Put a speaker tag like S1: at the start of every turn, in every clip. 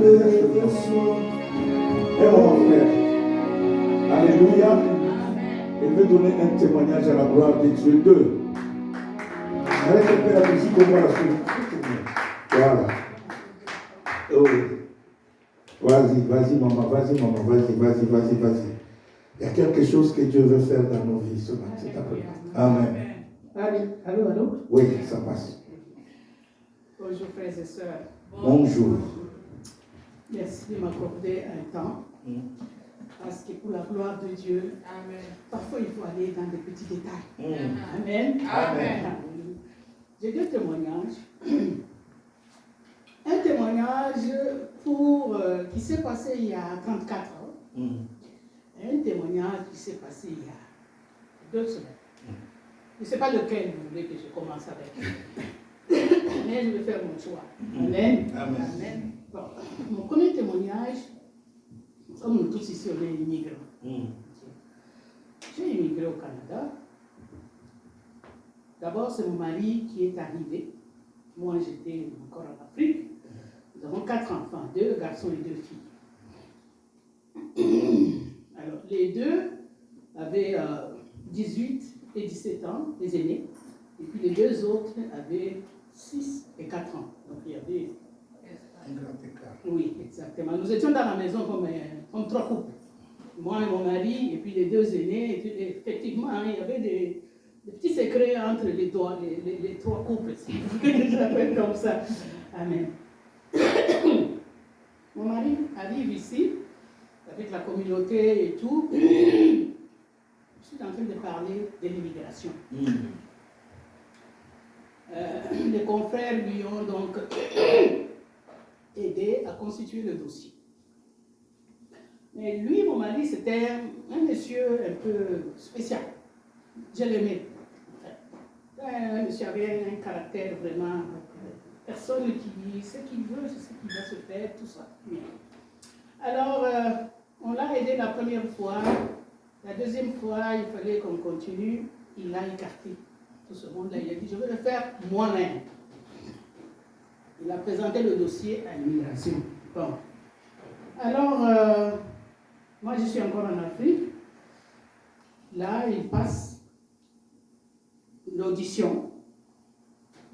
S1: Et mon frère, alléluia, il veut donner un témoignage à la gloire de Dieu. Deux. Arrête un peu la musique, on va la suivre. Voilà. Oh. Vas-y, maman, vas-y. Il y a quelque chose que Dieu veut faire dans nos vies ce matin. Amen.
S2: Allô?
S1: Oui, ça passe.
S2: Bonjour frères et sœurs.
S1: Bonjour.
S2: Merci de m'accorder un temps. Parce que pour la gloire de Dieu, amen, parfois il faut aller dans des petits détails. Amen. J'ai deux témoignages. Un témoignage qui s'est passé il y a 34 ans. Et un témoignage qui s'est passé il y a 2 semaines. Je ne sais pas lequel vous voulez que je commence avec. Mais je vais faire mon choix. Amen. Bon, mon premier témoignage, comme nous tous ici, on est immigrants. J'ai immigré au Canada. D'abord, c'est mon mari qui est arrivé. Moi, j'étais encore en Afrique. Nous avons 4 enfants, 2 garçons et 2 filles. Alors, les 2 avaient 18 et 17 ans, les aînés. Et puis les 2 autres avaient 6 et 4 ans. Donc, il y avait
S1: un grand écart.
S2: Oui, exactement. Nous étions dans la maison comme 3 couples. Moi et mon mari, et puis les 2 aînés. Et effectivement, il y avait des petits secrets entre les 3 couples, si vous voulez que j'appelle comme ça. Amen. Mon mari arrive ici, avec la communauté et tout. Je suis en train de parler de l'immigration. Les confrères lui ont donc aidé à constituer le dossier. Mais lui, mon mari, c'était un monsieur un peu spécial. Je l'aimais. Un monsieur avait un caractère vraiment... Personne qui sait ce qu'il veut, c'est ce qui va se faire, tout ça. Alors, on l'a aidé la première fois. La deuxième fois, il fallait qu'on continue. Il a écarté tout ce monde-là. Il a dit, je vais le faire moi-même. Il a présenté le dossier à l'immigration. Bon. Alors, moi, je suis encore en Afrique. Là, il passe l'audition.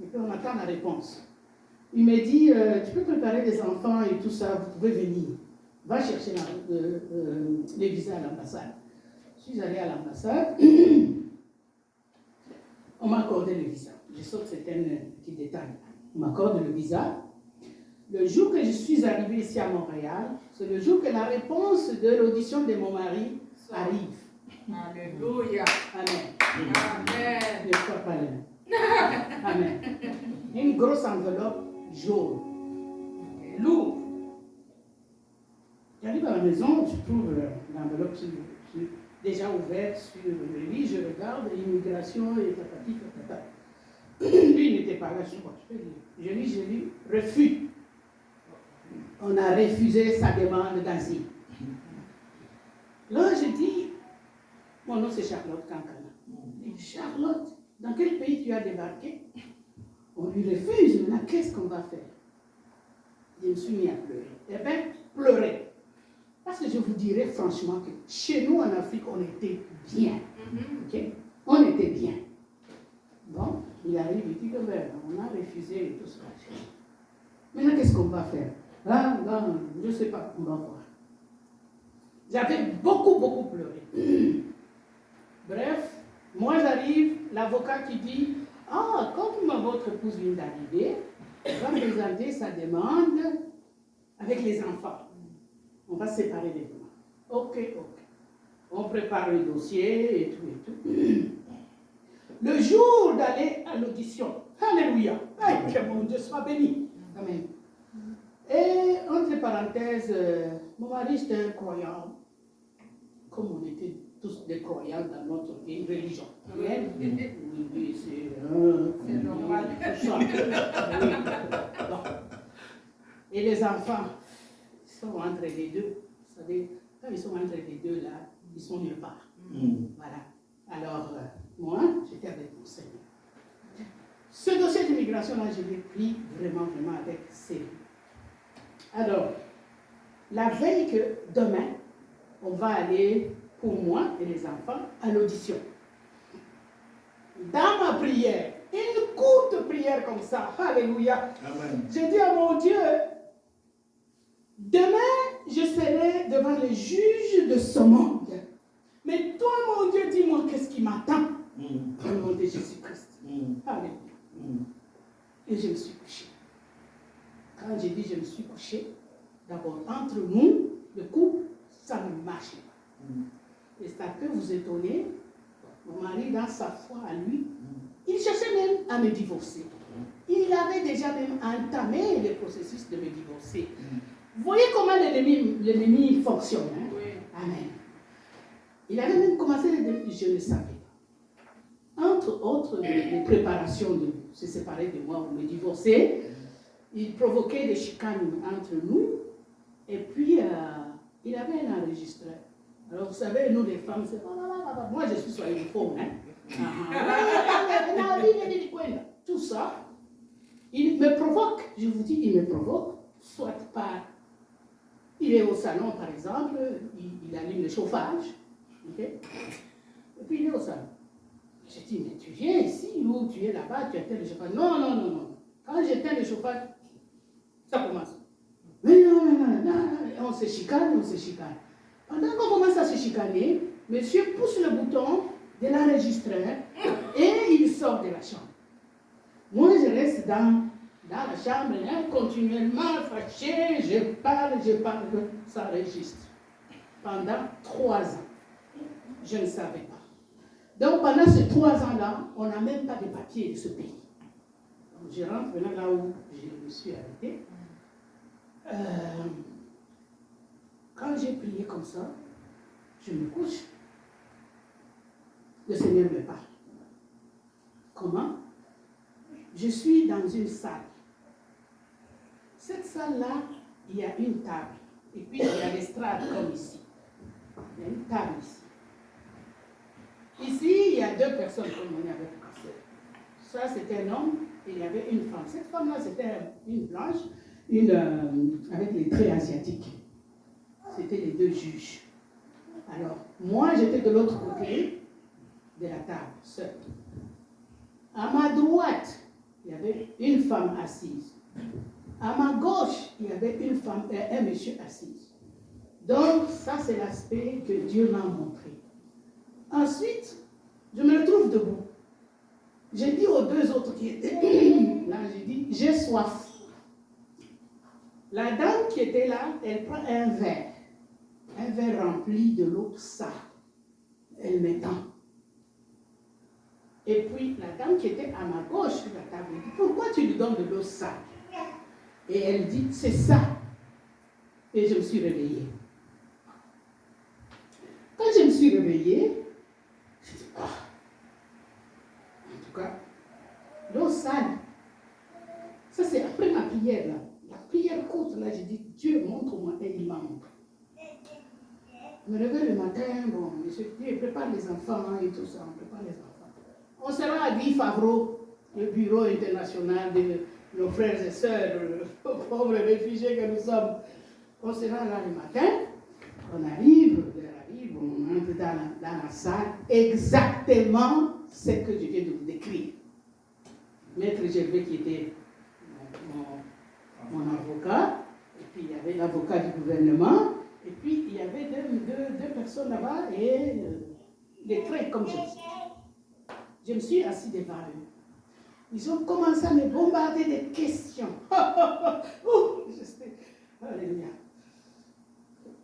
S2: Et puis, on attend la réponse. Il me dit, tu peux préparer les enfants et tout ça, vous pouvez venir. Va chercher les visas à l'ambassade. Je suis allée à l'ambassade. On m'a accordé le visa. Je saute certains petits détails. On m'accorde le visa. Le jour que je suis arrivée ici à Montréal, c'est le jour que la réponse de l'audition de mon mari arrive.
S3: Alléluia.
S2: Amen.
S3: Amen.
S2: Ne sois pas là. Amen. Une grosse enveloppe jaune. Lourde. J'arrive à la maison, je trouve l'enveloppe déjà ouverte sur le lit, je regarde, immigration et patati patata. Lui, il n'était pas là, je crois. Je lis, refus. On a refusé sa demande d'asile. Là, je dis, mon nom c'est Charlotte Kankana. Je dis, Charlotte, dans quel pays tu as débarqué? On lui refuse, maintenant qu'est-ce qu'on va faire? Je me suis mis à pleurer. Eh bien, pleurer. Parce que je vous dirais franchement que chez nous en Afrique, on était bien. Okay? On était bien. Bon, il arrive, il dit que on a refusé et tout ça. Maintenant, qu'est-ce qu'on va faire? Ah, non, je ne sais pas, on va voir. J'avais beaucoup pleuré. Bref, moi j'arrive, l'avocat qui dit, ah, comme votre épouse vient d'arriver, elle va présenter sa demande avec les enfants. On va séparer les demandes. Ok. On prépare le dossier et tout. Le jour d'aller à l'audition, alléluia, que mon Dieu soit béni. Amen. Et entre parenthèses, mon mari était un croyant, comme on était tous des croyants dans notre religion. Amen. Oui, c'est normal. Bon. Et les enfants sont entre les deux. Vous savez, quand ils sont entre les deux là, ils sont nulle part. Voilà. Alors, moi, j'étais avec mon Seigneur. Ce dossier d'immigration là, je l'ai pris vraiment avec sérieux. Alors, la veille que demain, on va aller, pour moi et les enfants, à l'audition. Dans ma prière, une courte prière comme ça, alléluia.
S1: Amen.
S2: J'ai dit à mon Dieu, demain, je serai devant les juges de ce monde. Mais toi, mon Dieu, dis-moi qu'est-ce qui m'attend au nom de Jésus-Christ. Alléluia. Et je me suis couchée. Quand j'ai dit je me suis couchée, d'abord, entre nous, le couple, ça ne marchait pas. Et ça peut vous étonner, mon mari, dans sa foi à lui, il cherchait même à me divorcer. Il avait déjà même entamé le processus de me divorcer. Vous voyez comment l'ennemi fonctionne. Hein? Oui. Amen. Il avait même commencé, je ne savais pas. Entre autres, les préparations de se séparer de moi ou me divorcer, il provoquait des chicanes entre nous. Et puis, il avait un enregistreur. Alors, vous savez, nous les femmes, c'est... Moi, je suis sur une faune. Tout ça, il me provoque. Je vous dis, il me provoque. Soit par... Il est au salon, par exemple, il allume le chauffage. Okay? Et puis, il est au salon. J'ai dit, mais tu viens ici ou tu es là-bas, tu éteins le chauffage. Non, non, non, non. Quand j'éteins le chauffage, ça commence. Mais non, non, non, non, on se chicane, on se chicane. Pendant qu'on commence à se chicaner, monsieur pousse le bouton de l'enregistreur et il sort de la chambre. Moi, je reste dans la chambre, hein, continuellement fâché, je parle, ça enregistre. Pendant 3 ans. Je ne savais pas. Donc, pendant ces 3 ans-là, on n'a même pas de papier de ce pays. Donc, je rentre maintenant là où je me suis arrêtée. Quand j'ai prié comme ça, je me couche. Le Seigneur me parle. Comment? Je suis dans une salle. Cette salle-là, il y a une table. Et puis, il y a l'estrade comme ici. Il y a une table ici. Ici, il y a 2 personnes comme on est avec le cancer. Ça, c'était un homme et il y avait une femme. Cette femme-là, c'était une blanche, avec les traits asiatiques. C'était les 2 juges. Alors, moi, j'étais de l'autre côté de la table, seule. À ma droite, il y avait une femme assise. À ma gauche, il y avait une femme, un monsieur assis. Donc, ça, c'est l'aspect que Dieu m'a montré. Ensuite, je me retrouve debout. J'ai dit aux 2 autres qui étaient là, j'ai dit, j'ai soif. La dame qui était là, elle prend un verre rempli de l'eau sale. Elle m'étend. Et puis, la dame qui était à ma gauche sur la table, elle dit, pourquoi tu lui donnes de l'eau sale? Et elle dit, c'est ça. Et je me suis réveillée. Quand je me suis réveillée, je dis, oh. En tout cas, l'eau sale. Ça, c'est après ma prière, là. La prière courte, là, j'ai dit, Dieu, montre-moi. Et il m'a montré. Je me réveille le matin, bon, monsieur Dieu, prépare les enfants et tout ça, on prépare les enfants. On sera à Guy Favreau, le bureau international de nos frères et sœurs, pauvres réfugiés que nous sommes. On sera là le matin, on arrive, on entre dans la salle, exactement ce que je viens de vous décrire. Maître Gervais qui était mon avocat, et puis il y avait l'avocat du gouvernement, et puis il y avait deux personnes là-bas, et les traits comme je dis. Je me suis assis devant eux. Ils ont commencé à me bombarder des questions. Alléluia.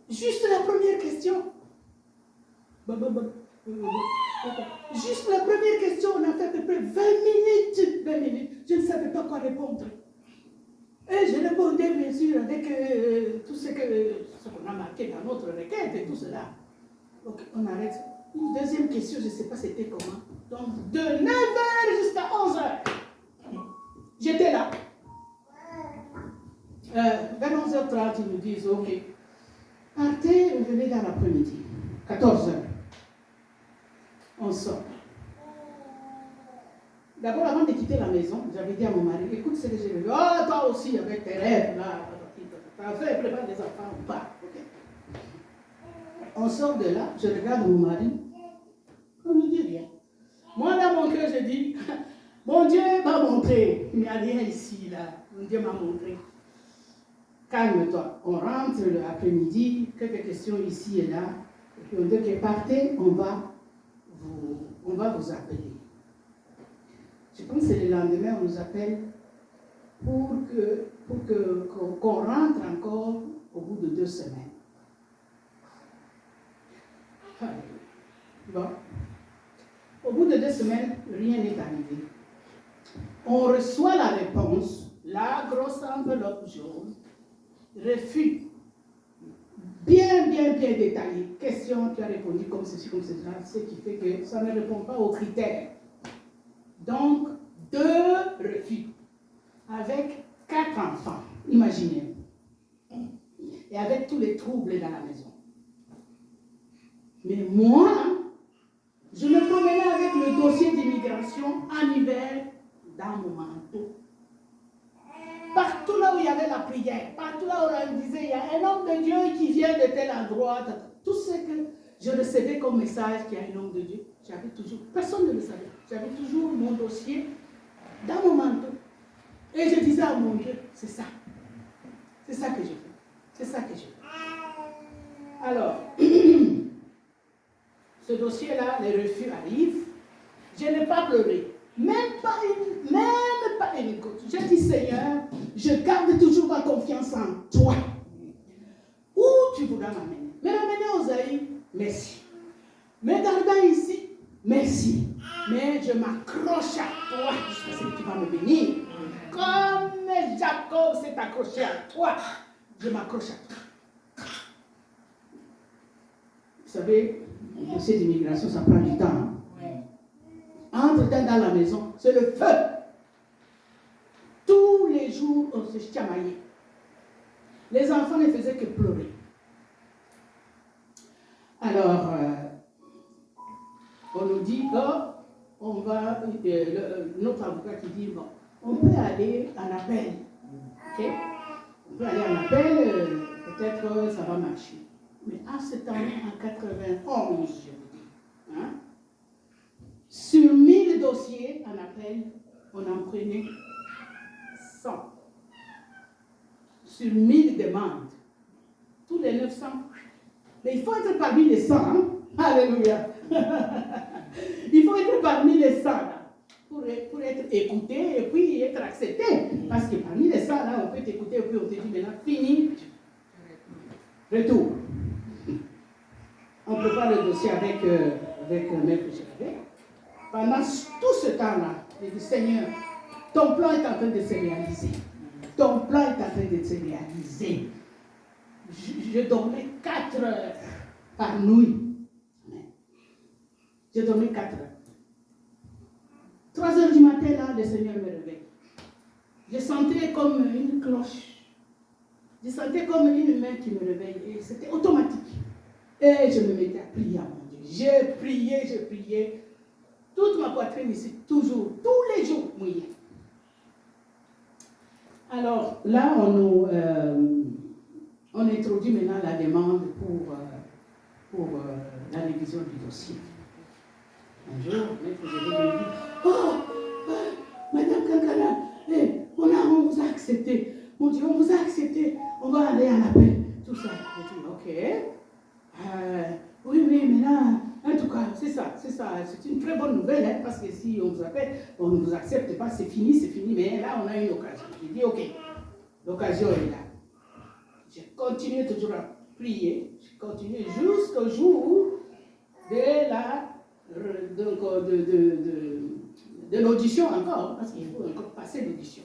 S2: Juste la première question. Juste la première question, on a fait à peu près 20 minutes. Je ne savais pas quoi répondre. Et je répondais bien sûr avec tout ce qu'on a marqué dans notre requête et tout cela. Donc on arrête. Une deuxième question, je ne sais pas c'était comment. Donc de 9h jusqu'à 11h, j'étais là. Vers 11h30, ils nous disent, ok, partez, revenez dans l'après-midi. 14h. On sort. D'abord, avant de quitter la maison, j'avais dit à mon mari, écoute ce que j'ai vu. Oh, toi aussi, avec tes rêves, là. T'as fait, prépare les enfants, on part. On sort de là, je regarde mon mari, on ne dit rien. Moi, dans mon cœur, je dis, mon Dieu m'a montré. Il n'y a rien ici, là. Mon Dieu m'a montré. Calme-toi. On rentre l'après-midi, quelques questions ici et là. Et puis on dit que partez, on va vous appeler. Je pense que c'est le lendemain, on nous appelle pour qu'on rentre encore au bout de 2 semaines. Bon. Au bout de 2 semaines, rien n'est arrivé. On reçoit la réponse, la grosse enveloppe jaune, refus, bien détaillé. Question, tu as répondu comme ceci, comme cela, ce qui fait que ça ne répond pas aux critères. Donc, 2 refus, avec 4 enfants, imaginez. Et avec tous les troubles dans la maison. Mais moi, je me promenais avec le dossier d'immigration en hiver dans mon manteau. Partout là où il y avait la prière, partout là où on disait, il y a un homme de Dieu qui vient de tel endroit, tout ce que je recevais comme message qu'il y a un homme de Dieu, j'avais toujours, personne ne le savait, j'avais toujours mon dossier dans mon manteau. Et je disais à mon Dieu, c'est ça que je fais, c'est ça que je fais. Alors, ce dossier-là, les refus arrivent, je n'ai pas pleuré. Même pas une goutte. J'ai dit, Seigneur, je garde toujours ma confiance en toi. Où tu voudras m'amener. Me ramener aux Aïe, merci. Me garder ici, merci. Mais je m'accroche à toi jusqu'à ce que tu vas me bénir. Comme Jacob s'est accroché à toi, je m'accroche à toi. Vous savez, le dossier d'immigration, ça prend du temps. Hein? Entre-temps dans la maison, c'est le feu. Tous les jours, on se chamaillait. Les enfants ne faisaient que pleurer. Alors, on nous dit, on va, notre avocat qui dit, bon, on peut aller en appel. Okay? On peut aller en appel, peut-être ça va marcher. Mais à ce temps, en 91, je vous dis, hein, sur 1000 dossiers en appel, on en prenait 100. Sur 1000 demandes, tous les 900. Mais il faut être parmi les 100. Hein? Alléluia. Il faut être parmi les 100 là, pour être écouté et puis être accepté. Parce que parmi les 100 là, on peut t'écouter et puis on te dit maintenant, fini, retour. On prépare le dossier avec Maître Gérard. Pendant tout ce temps-là, j'ai dit, Seigneur, ton plan est en train de se réaliser. Ton plan est en train de se réaliser. Je dormais 4 heures par nuit. Je dormais 4 heures. 3 heures du matin, là, le Seigneur me réveille. Je sentais comme une cloche. Je sentais comme une main qui me réveille. Et c'était automatique. Et je me mettais à prier à mon Dieu. J'ai prié. Toute ma poitrine ici, toujours, tous les jours, mouillée. Alors, là, on introduit maintenant la demande pour la révision du dossier. Un jour, Maître Gérard me dit, Madame Kankana, on vous a accepté. Mon Dieu, on vous a accepté. On va aller en appel. Tout ça. Je dis, ok. Oui, maintenant, en tout cas, c'est ça. C'est une très bonne nouvelle, hein, parce que si on vous appelle, on ne vous accepte pas, c'est fini. Mais là, on a une occasion. J'ai dit, ok, l'occasion est là. J'ai continué toujours à prier. J'ai continué jusqu'au jour de l'audition encore, parce qu'il faut encore passer l'audition.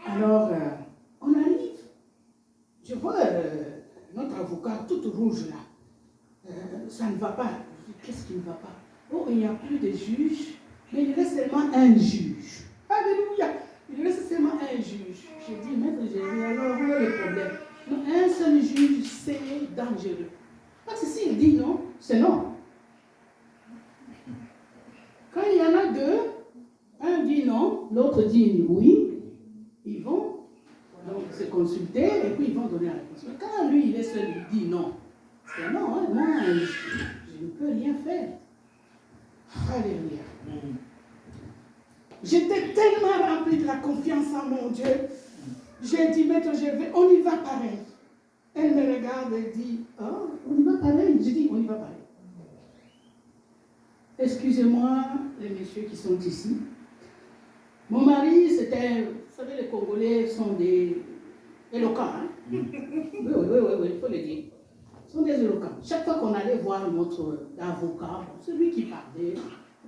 S2: Alors, on arrive. Je vois notre avocat toute rouge là. Ça ne va pas. Je dis, qu'est-ce qui ne va pas? Oh, il n'y a plus de juge, mais il reste seulement un juge. Alléluia! Il reste seulement un juge. J'ai dit, Maître Gérard, alors où est le problème? Non, un seul juge, c'est dangereux. Parce que s'il dit non, c'est non. Quand il y en a 2, un dit non, l'autre dit oui, ils vont donc se consulter et puis ils vont donner la réponse. Mais quand lui, il est seul, il dit non. C'est non, hein, moi, je ne peux rien faire. Alléluia. J'étais tellement remplie de la confiance en mon Dieu. J'ai dit, maître, on y va pareil. Elle me regarde et dit, oh, on y va pareil. J'ai dit, on y va pareil. Excusez-moi, les messieurs qui sont ici. Mon mari, c'était, vous savez, les Congolais sont des éloquents. Hein? Oui, il faut le dire. Ils sont des éloquents. Chaque fois qu'on allait voir notre avocat, c'est lui qui parlait.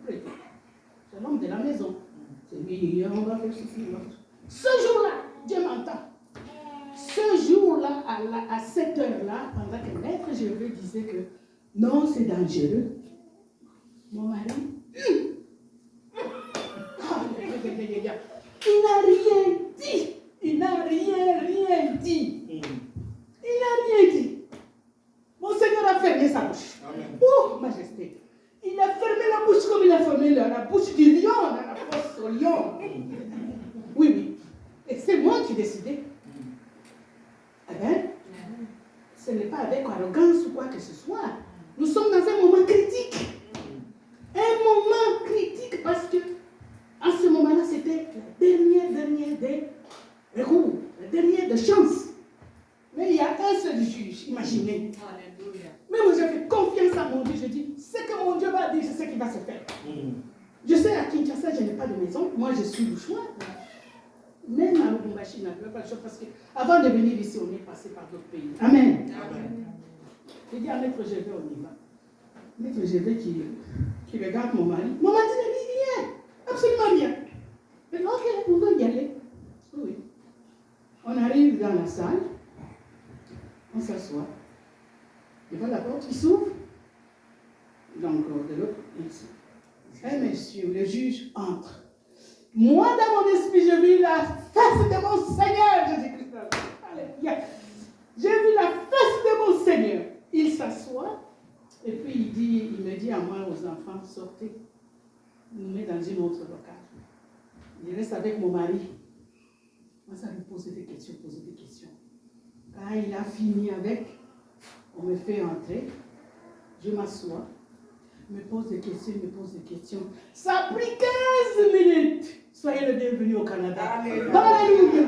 S2: C'est l'homme de la maison. C'est lui, on va faire ceci. Ce jour-là, Dieu m'entend. Ce jour-là, à cette heure-là, pendant que maître Gervais disait que non, c'est dangereux, mon mari, il n'a rien dit. Il n'a rien dit. Il n'a rien dit. Mon Seigneur a fermé sa bouche. Amen. Oh, majesté. Il a fermé la bouche comme il a fermé la bouche du lion, dans la fosse au lion. Oui. Et c'est moi qui décidais. Eh bien, ce n'est pas avec arrogance ou quoi que ce soit. Nous sommes dans un moment critique. Un moment critique parce que, en ce moment-là, c'était la dernière des recours, la dernière des chances. Mais il y a un seul juge, imaginez. Alléluia. Mais moi, j'ai fait confiance à mon Dieu. Je dis, ce que mon Dieu va dire, c'est ce qui va se faire. Je sais, à Kinshasa, je n'ai pas de maison. Moi, je suis le choix. Même à Lubumbashi, je n'avais pas le choix parce qu'avant de venir ici, on est passé par d'autres pays. Amen. Amen. J'ai dit à Maître Gervais, on y va. Maître Gervais qui regarde mon mari. Mon mari ne dit rien. Absolument rien. Mais ok, on va y aller. Oui. On arrive dans la salle. On s'assoit. Devant la porte qui s'ouvre. Donc, de l'autre, ici. Un monsieur, le juge, entre. Moi, dans mon esprit, j'ai vu la face de mon Seigneur, Jésus-Christ. Alléluia. J'ai vu la face de mon Seigneur. Il s'assoit, et puis il me dit à moi, aux enfants, sortez. Il nous met dans une autre locale. Il reste avec mon mari. Moi, ça lui posait des questions. Quand il a fini avec, on me fait entrer. Je m'assois. Il me pose des questions. Ça a pris 15 minutes. Soyez le bienvenu au Canada. Alléluia. Alléluia.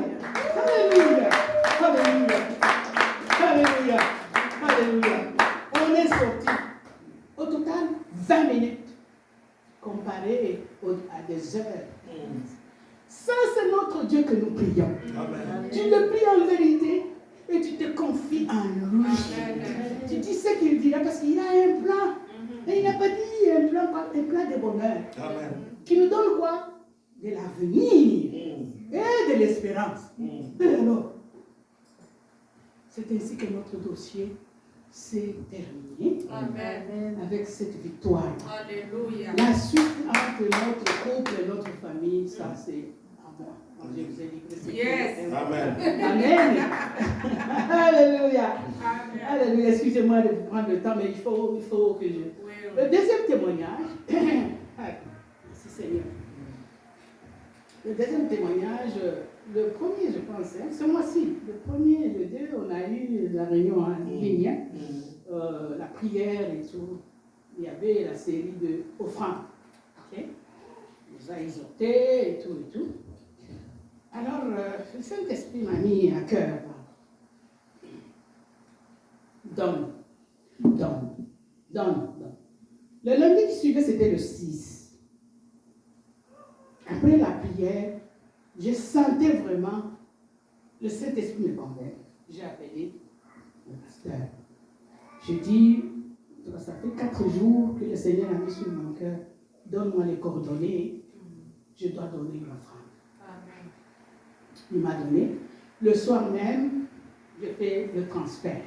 S2: Alléluia. Alléluia. Alléluia. On est sorti. Au total, 20 minutes. Comparé à des heures. Ça, c'est notre Dieu que nous prions. Amen. Tu le pries en vérité et tu te confies en lui. Amen. Tu dis ce qu'il dira parce qu'il a un plan. Et il n'a pas dit un plan de bonheur. Amen. Qui nous donne quoi? De l'avenir et de l'espérance. Et alors, c'est ainsi que notre dossier s'est terminé. Amen. Avec cette victoire. Alléluia. La suite entre notre couple et notre famille, ça c'est à moi. Je vous ai dit que c'est yes. Amen. Amen. Alléluia. Amen. Alléluia. Excusez-moi de vous prendre le temps, mais il faut que je... Oui. Le deuxième témoignage... Merci Seigneur. Le deuxième témoignage, le premier, je pense, ce mois-ci, le premier et le deux, on a eu la réunion en ligne, la prière et tout. Il y avait la série de offrandes. Okay? Il nous a exhortés et tout. Alors, le Saint-Esprit m'a mis à cœur. Donne. Le lundi qui suivait, c'était le 6. Après la prière, je sentais vraiment le Saint-Esprit me convaincre. J'ai appelé le pasteur. Je dis, ça fait 4 jours que le Seigneur a mis sur mon cœur. Donne-moi les coordonnées. Je dois donner l'offrande. Amen. Il m'a donné. Le soir même, je fais le transfert.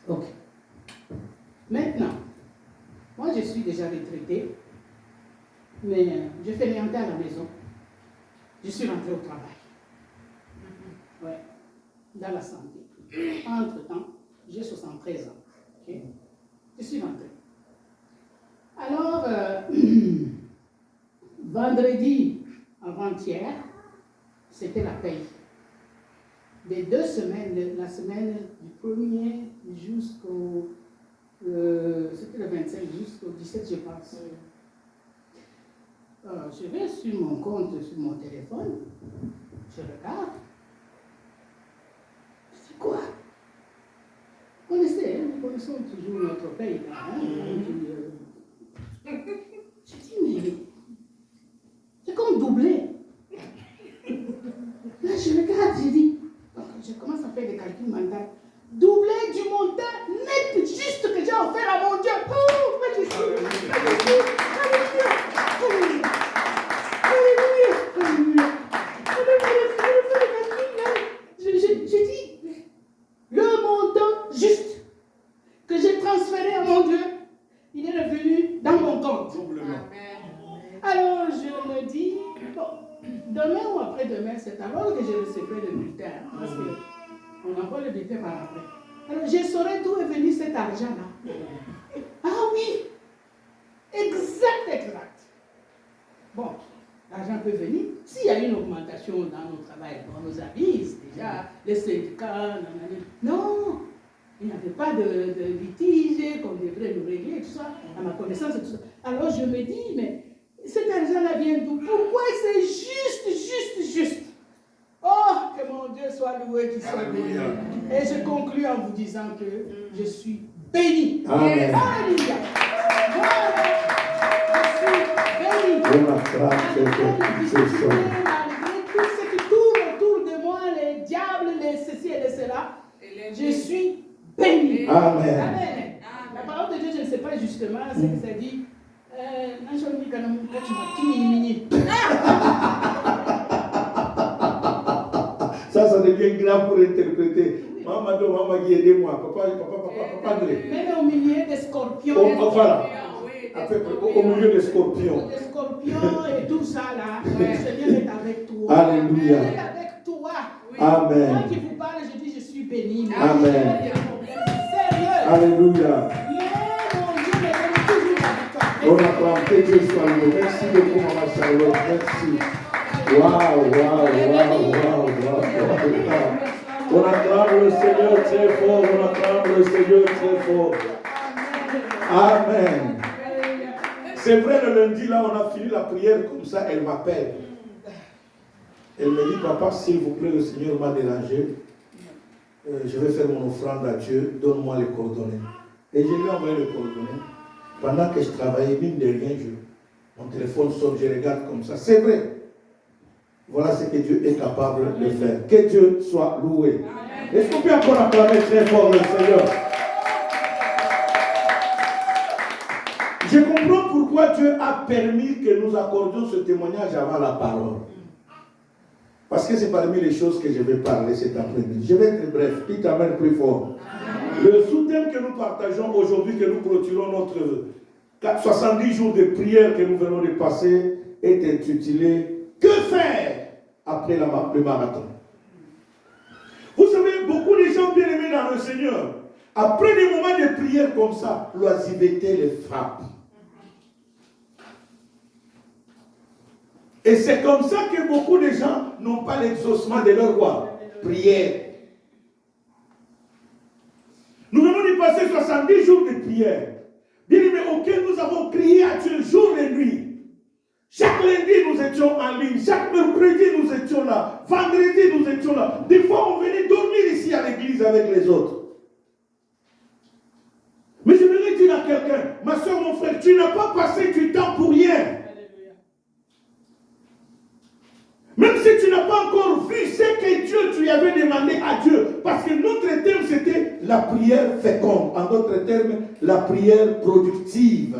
S2: Ok. Maintenant, moi je suis déjà retraitée, mais je fais rien à la maison. Je suis rentrée au travail. Ouais. Dans la santé. Entre-temps, j'ai 73 ans. Okay? Je suis rentrée. Alors, vendredi avant-hier, c'était la paye. des 2 semaines, la semaine du 1er jusqu'au... c'était le 25 jusqu'au 17, je pense. Je vais sur mon compte, sur mon téléphone, je regarde. Je dis quoi? Vous connaissez, hein, nous connaissons toujours notre pays là. Hein, je dis, mais c'est comme doublé. Là, je regarde, je dis, je commence à faire des calculs mentaux. Doublé du montant net juste que j'ai offert à mon Dieu. Oh, mais je suis. Alléluia. Je dis, le montant juste que j'ai transféré à mon Dieu, il est revenu dans mon compte. Alors je me dis, bon, demain ou après-demain, c'est alors que je recevrai le bulletin, parce qu'on envoie le bulletin par après. Alors je saurai d'où est venu cet argent-là. Ah oui, exact. Bon, l'argent peut venir. S'il y a une augmentation dans nos travail, on nous avise déjà, les syndicats, non, il n'y avait pas de litige qu'on devrait nous régler, tout ça, à ma connaissance et tout ça. Alors je me dis, mais cet argent-là vient d'où? Pourquoi c'est juste? Oh, que mon Dieu soit loué, qu'il soit béni. Et je conclus en vous disant que je suis béni.
S1: Amen.
S2: Alléluia. Je suis béni. Malgré tout ce qui tourne autour de moi, les diables, les ceci et les cela, je suis béni.
S1: Amen.
S2: Amen. La parole de Dieu, je ne sais pas justement ce que ça dit.
S1: Ça devient grave pour interpréter. Maman, Guy, aidez-moi. Papa André.
S2: Même au milieu des scorpions.
S1: Voilà. Au milieu des scorpions.
S2: Des scorpions et tout ça là. Le Seigneur est avec toi.
S1: Alléluia.
S2: Il est avec toi.
S1: Amen.
S2: Moi qui vous parle, je dis je suis béni.
S1: Amen.
S2: Sérieux.
S1: Alléluia.
S2: Mais mon Dieu me donne toujours la victoire.
S1: On acclame que Dieu soit loué. Merci beaucoup, Maman Charlotte. Merci. Waouh. On acclame le Seigneur très fort. Amen. C'est vrai, le lundi, là, on a fini la prière comme ça. Elle m'appelle. Elle me dit, papa, s'il vous plaît, le Seigneur m'a dérangé. Je vais faire mon offrande à Dieu. Donne-moi les coordonnées. Et je lui ai envoyé les coordonnées. Pendant que je travaillais, mine de rien, mon téléphone sonne, je regarde comme ça. C'est vrai. Voilà ce que Dieu est capable de faire. Que Dieu soit loué. Est-ce qu'on peut encore acclamer très fort le Seigneur? Je comprends pourquoi Dieu a permis que nous accordions ce témoignage avant la parole. Parce que c'est parmi les choses que je vais parler cet après-midi. Je vais être bref. Qui t'amène plus fort? Le sous-thème que nous partageons aujourd'hui, que nous clôturons notre 70 jours de prière que nous venons de passer, est intitulé « Que faire après le marathon ?» Vous savez, beaucoup de gens bien aimés dans le Seigneur, après des moments de prière comme ça, l'oisiveté les frappe. Et c'est comme ça que beaucoup de gens n'ont pas l'exaucement de leur prière. Nous venons de passer 70 jours de prière. Bien aimés, auxquels nous avons crié à Dieu jour et nuit. Chaque lundi, nous étions en ligne. Chaque mercredi, nous étions là. Vendredi, nous étions là. Des fois, on venait dormir ici à l'église avec les autres. Mais je voudrais dire à quelqu'un, ma soeur, mon frère, tu n'as pas passé du temps pour rien. Même si tu n'as pas encore vu ce que Dieu, tu avais demandé à Dieu. Parce que notre terme, c'était la prière féconde. En d'autres termes, la prière productive.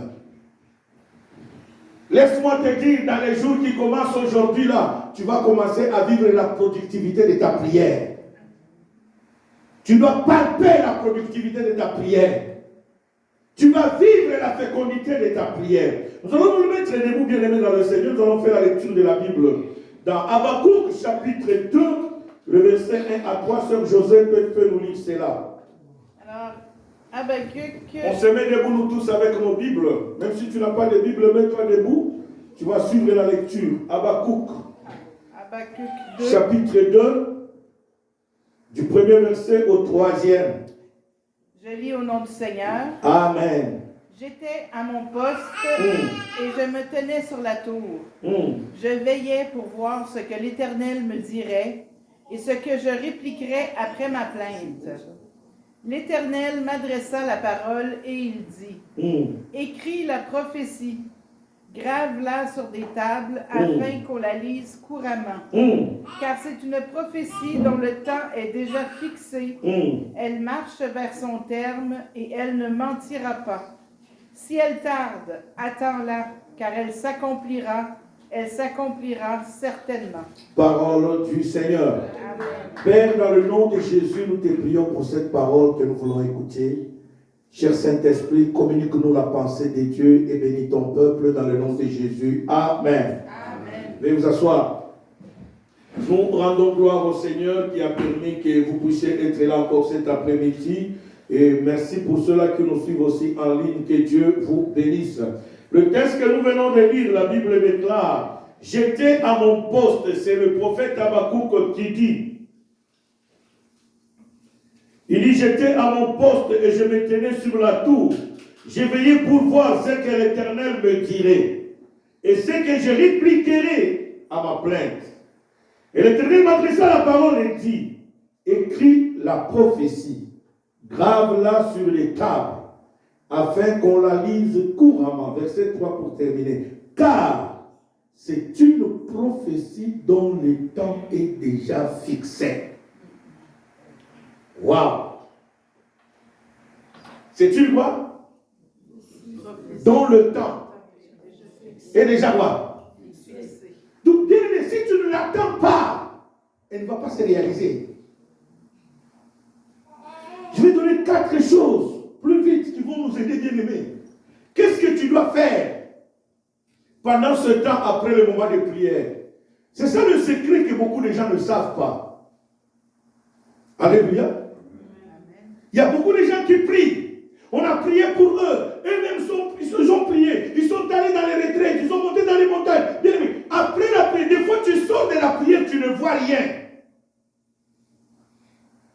S1: Laisse-moi te dire, dans les jours qui commencent aujourd'hui, là, tu vas commencer à vivre la productivité de ta prière. Tu dois palper la productivité de ta prière. Tu vas vivre la fécondité de ta prière. Nous allons nous mettre debout, bien aimés dans le Seigneur. Nous allons faire la lecture de la Bible. Dans Habakkuk, chapitre 2, le verset 1 à 3, Sœur Joseph peut nous lire cela.
S2: Alors, Habakkuk.
S1: On se met debout nous tous avec nos Bibles. Même si tu n'as pas de Bible, mets-toi debout. Tu vas suivre la lecture. Habakkuk.
S2: Habakkuk 2.
S1: Chapitre 2. Du premier verset au troisième.
S3: Je lis au nom du Seigneur.
S1: Amen.
S3: J'étais à mon poste et je me tenais sur la tour. Je veillais pour voir ce que l'Éternel me dirait et ce que je répliquerais après ma plainte. L'Éternel m'adressa la parole et il dit, écris la prophétie, grave-la sur des tables afin qu'on la lise couramment. Car c'est une prophétie dont le temps est déjà fixé. Elle marche vers son terme et elle ne mentira pas. Si elle tarde, attends-la, car elle s'accomplira certainement.
S1: Parole du Seigneur.
S3: Amen.
S1: Père, dans le nom de Jésus, nous te prions pour cette parole que nous voulons écouter. Cher Saint-Esprit, communique-nous la pensée de Dieu et bénis ton peuple dans le nom de Jésus. Amen.
S3: Amen.
S1: Veuillez vous asseoir. Nous rendons gloire au Seigneur qui a permis que vous puissiez être là encore cet après-midi. Et merci pour ceux-là qui nous suivent aussi en ligne. Que Dieu vous bénisse. Le texte que nous venons de lire, la Bible déclare, j'étais à mon poste. C'est le prophète Habakkuk qui dit. Il dit, j'étais à mon poste et je me tenais sur la tour. J'ai veillé pour voir ce que l'Éternel me dirait et ce que je répliquerai à ma plainte. Et l'Éternel m'adressa la parole et dit, écris la prophétie, grave-la sur les tables, afin qu'on la lise couramment. Verset 3 pour terminer. Car c'est une prophétie dont le temps est déjà fixé. Waouh! C'est une quoi? Dont le temps est déjà quoi? Donc, bien aimé, si tu ne l'attends pas, elle ne va pas se réaliser. Je vais donner 4 choses plus vite qui vont nous aider, bien aimé. Qu'est-ce que tu dois faire pendant ce temps après le moment de prière? C'est ça le secret que beaucoup de gens ne savent pas. Alléluia. Il y a beaucoup de gens qui prient. On a prié pour eux. Eux-mêmes ils ont prié. Ils sont allés dans les retraites. Ils sont montés dans les montagnes. Bien aimé, après la prière, des fois tu sors de la prière, tu ne vois rien.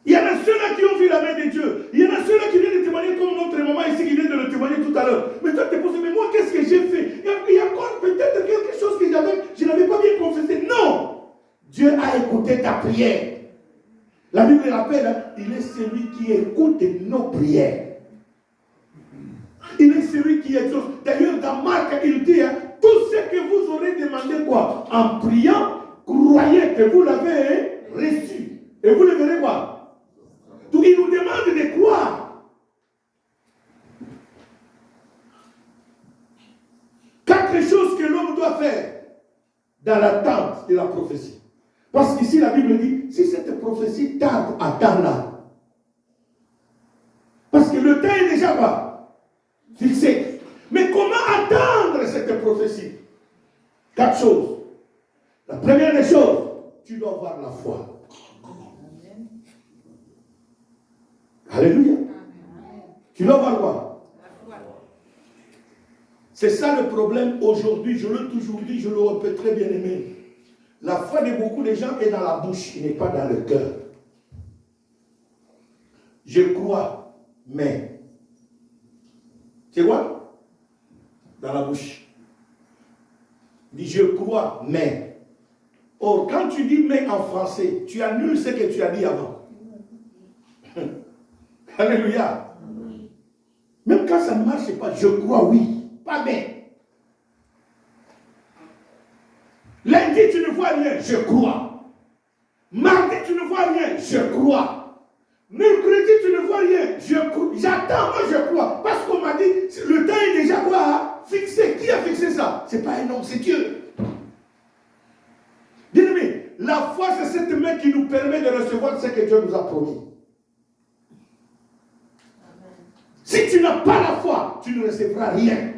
S1: Il y en a ceux-là qui ont vu la main de Dieu. Il y en a ceux-là qui viennent de témoigner comme notre maman ici qui vient de le témoigner tout à l'heure. Mais toi tu te poses, mais moi qu'est-ce que j'ai fait? Il y a encore peut-être quelque chose que je n'avais pas bien confessé. Non! Dieu a écouté ta prière. La Bible l'appelle, il est celui qui écoute nos prières. Il est celui qui exauce. D'ailleurs, dans Marc, il dit, tout ce que vous aurez demandé quoi? En priant, croyez que vous l'avez reçu. Et vous le verrez quoi? Donc, il nous demande de croire. 4 choses que l'homme doit faire dans l'attente de la prophétie. Parce qu'ici, la Bible dit, si cette prophétie tarde, attends-la. Parce que le temps est déjà quoi? Fixé. Mais comment attendre cette prophétie? 4 choses. La première des choses, tu dois avoir la foi. Alléluia. Tu dois avoir quoi? La foi. C'est ça le problème aujourd'hui. Je l'ai toujours dit, je le répète très bien aimé. La foi de beaucoup de gens est dans la bouche, il n'est pas dans le cœur. Je crois, mais. C'est quoi? Dans la bouche. Il dit je crois, mais. Or, quand tu dis mais en français, tu annules ce que tu as dit avant. Alléluia. Même quand ça ne marche pas, je crois oui, pas mais. Lundi, tu ne vois rien, je crois. Mardi, tu ne vois rien, je crois. Mercredi, tu ne vois rien, je crois. J'attends, moi je crois. Parce qu'on m'a dit, le temps est déjà quoi? Fixé. Qui a fixé ça? Ce n'est pas un homme, c'est Dieu. Bien aimé, la foi, c'est cette main qui nous permet de recevoir ce que Dieu nous a promis. Si tu n'as pas la foi, tu ne recevras rien.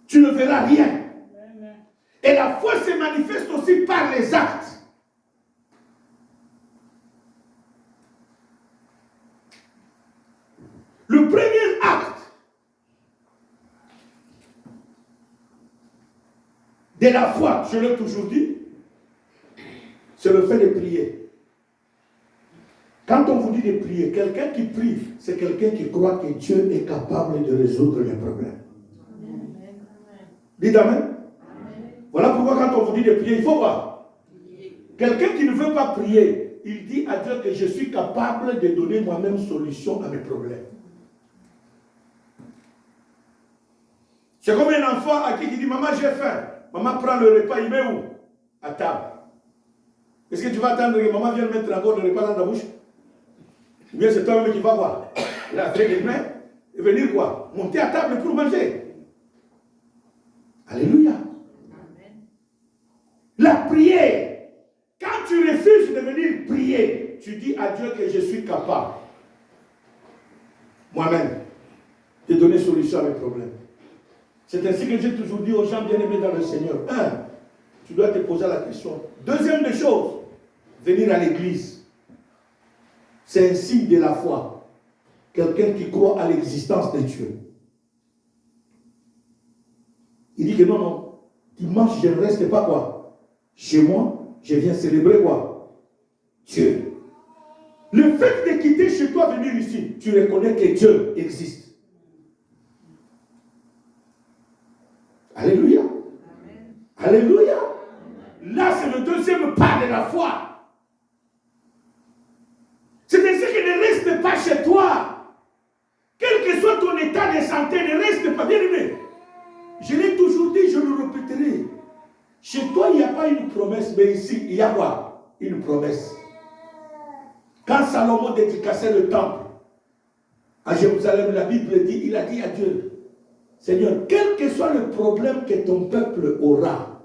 S1: Tu ne verras rien. Et la foi se manifeste aussi par les actes. Le premier acte de la foi, je l'ai toujours dit, c'est le fait de prier. de prier. Quelqu'un qui prie, c'est quelqu'un qui croit que Dieu est capable de résoudre les problèmes. Dites Amen. Voilà pourquoi quand on vous dit de prier, il faut quoi? Quelqu'un qui ne veut pas prier, il dit à Dieu que je suis capable de donner moi-même solution à mes problèmes. C'est comme un enfant à qui il dit, maman j'ai faim. Maman prend le repas, il met où? À table. Est-ce que tu vas attendre que maman vienne mettre encore le repas dans ta bouche? Ou bien c'est toi-même qui vas voir? Il a fait les mains et venir quoi? Monter à table pour manger. Alléluia. La prière. Quand tu refuses de venir prier, tu dis à Dieu que je suis capable, moi-même, de donner solution à mes problèmes. C'est ainsi que j'ai toujours dit aux gens bien-aimés dans le Seigneur. Un, tu dois te poser la question. Deuxième des choses, venir à l'église. C'est un signe de la foi. Quelqu'un qui croit à l'existence de Dieu. Il dit que non, dimanche, je ne reste pas quoi? Chez moi, je viens célébrer quoi? Dieu. Le fait de quitter chez toi, venir ici, tu reconnais que Dieu existe. Alléluia. Amen. Alléluia. Là, c'est le deuxième pas de la foi. C'est ainsi que ne reste pas chez toi. Quel que soit ton état de santé, ne reste pas bien aimé. Je l'ai toujours dit, je le répéterai. Chez toi, il n'y a pas une promesse, mais ici, il y a quoi? Une promesse. Quand Salomon dédicaçait le temple à Jérusalem, la Bible dit, il a dit à Dieu, Seigneur, quel que soit le problème que ton peuple aura,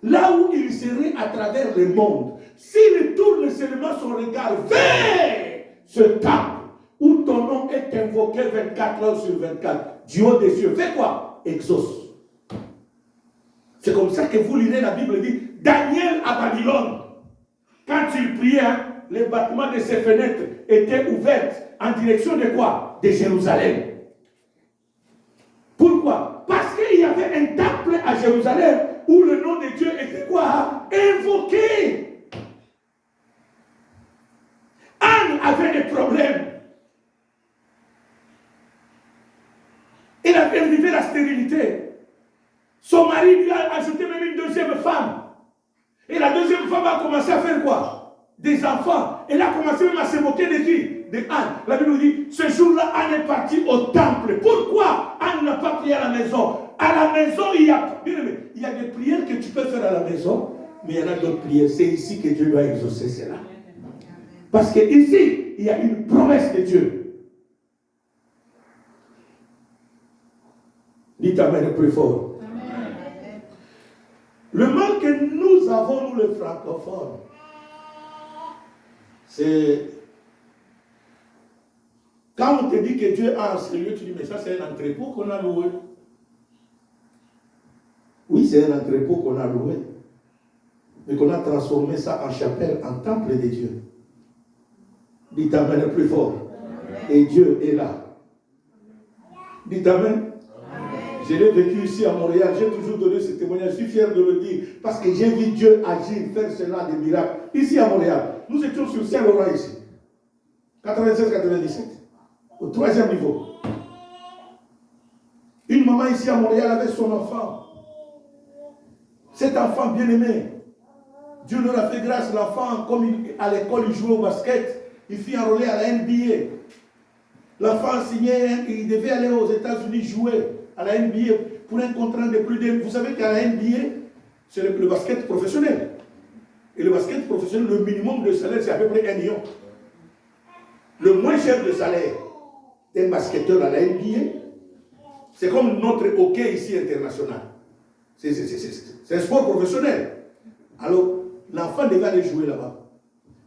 S1: là où il serait à travers le monde, s'il tourne seulement son regard vers ce temple où ton nom est invoqué 24 heures sur 24, du haut des cieux, fais quoi? Exauce. C'est comme ça que vous lirez la Bible dit, Daniel à Babylone, quand il priait, les bâtiments de ses fenêtres étaient ouverts en direction de quoi? De Jérusalem. Pourquoi? Parce qu'il y avait un temple à Jérusalem où le nom de Dieu était quoi? Invoqué. Anne avait des problèmes. Elle vivait la stérilité. Son mari lui a ajouté même une deuxième femme. Et la deuxième femme a commencé à faire quoi? Des enfants. Elle a commencé même à se moquer de qui? De Anne. La Bible nous dit, ce jour-là, Anne est partie au temple. Pourquoi Anne n'a pas prié à la maison? À la maison, il y a des prières que tu peux faire à la maison, mais il y en a d'autres prières. C'est ici que Dieu doit exaucer cela. Parce que ici, il y a une promesse de Dieu. Dites Amen le plus fort. Amen. Le mal que nous avons, nous les francophones, c'est quand on te dit que Dieu a un lieu, tu dis mais ça c'est un entrepôt qu'on a loué. Oui, c'est un entrepôt qu'on a loué, mais qu'on a transformé ça en chapelle, en temple de Dieu. Dites Amen le plus fort. Amen. Et Dieu est là. Dites Amen. Je l'ai vécu ici à Montréal, j'ai toujours donné ce témoignage, je suis fier de le dire, parce que j'ai vu Dieu agir, faire cela, des miracles. Ici à Montréal, nous étions sur Saint-Laurent ici, 96-97, au 3e niveau. Une maman ici à Montréal avait son enfant. Cet enfant bien-aimé, Dieu leur a fait grâce, l'enfant, comme à l'école, il jouait au basket, il fut enrôlé à la NBA. L'enfant signait, il devait aller aux États-Unis jouer à la NBA pour un contrat de plus de... Vous savez qu'à la NBA, c'est le basket professionnel. Et le basket professionnel, le minimum de salaire, c'est à peu près 1 million. Le moins cher de salaire d'un basketteur à la NBA, c'est comme notre hockey ici international. C'est un sport professionnel. Alors, l'enfant devait aller jouer là-bas.